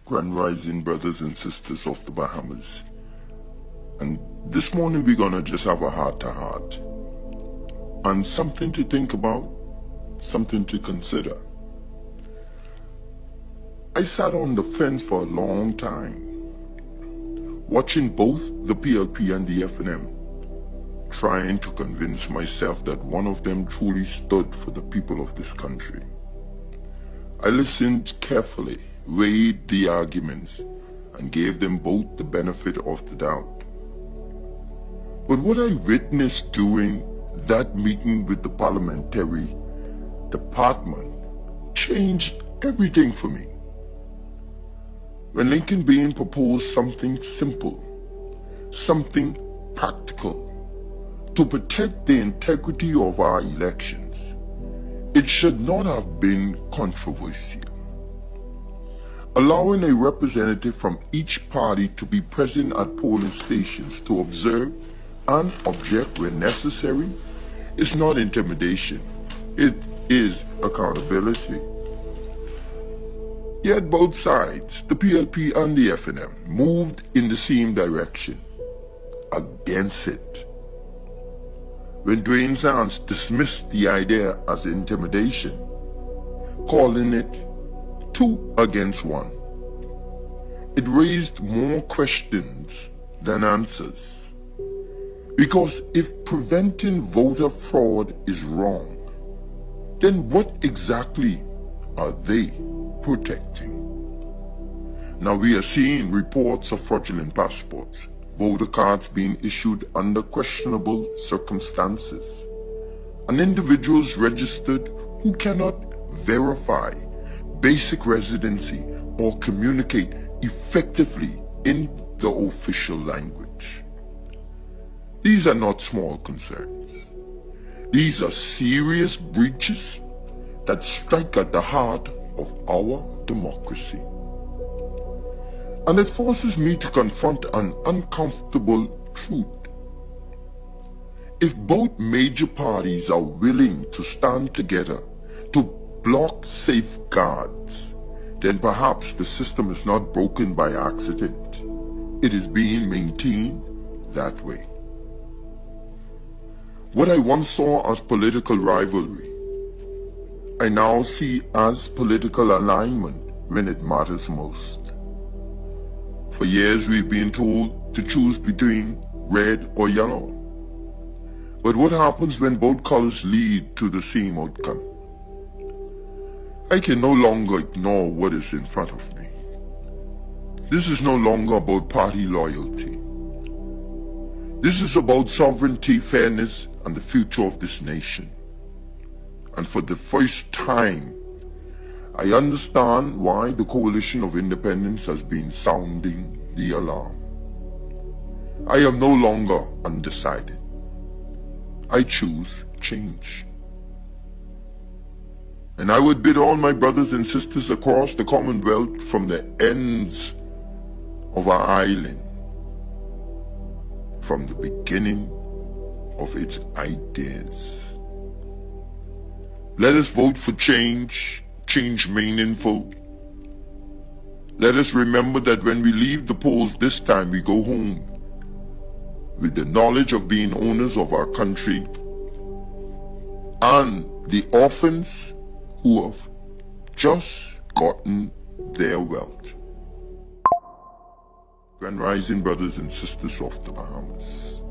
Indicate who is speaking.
Speaker 1: Grand Rising brothers and sisters of the Bahamas. And this morning we're gonna just have a heart-to-heart. And something to think about, something to consider. I sat on the fence for a long time, watching both the PLP and the FNM, trying to convince myself that one of them truly stood for the people of this country. I listened carefully, weighed the arguments, and gave them both the benefit of the doubt. But what I witnessed during that meeting with the parliamentary department changed everything for me. When Lincoln Bain proposed something simple, something practical, to protect the integrity of our elections, it should not have been controversial. Allowing a representative from each party to be present at polling stations to observe and object when necessary is not intimidation, it is accountability. Yet both sides, the PLP and the FNM, moved in the same direction, against it. When Dwayne Sands dismissed the idea as intimidation, calling it 2 against 1, it raised more questions than answers. Because if preventing voter fraud is wrong, then what exactly are they protecting? Now we are seeing reports of fraudulent passports, voter cards being issued under questionable circumstances, and individuals registered who cannot verify basic residency or communicate effectively in the official language. These are not small concerns. These are serious breaches that strike at the heart of our democracy. And it forces me to confront an uncomfortable truth. If both major parties are willing to stand together to block safeguards, then perhaps the system is not broken by accident. It is being maintained that way. What I once saw as political rivalry, I now see as political alignment when it matters most. For years we've been told to choose between red or yellow. But what happens when both colors lead to the same outcome? I can no longer ignore what is in front of me. This is no longer about party loyalty. This is about sovereignty, fairness, and the future of this nation. And for the first time, I understand why the Coalition of Independence has been sounding the alarm. I am no longer undecided. I choose change. And I would bid all my brothers and sisters across the Commonwealth from the ends of our island, from the beginning of its ideas. Let us vote for change, change meaningful. Let us remember that when we leave the polls this time, we go home with the knowledge of being owners of our country and the orphans who have just gotten their wealth. Grand Rising brothers and sisters of the Bahamas.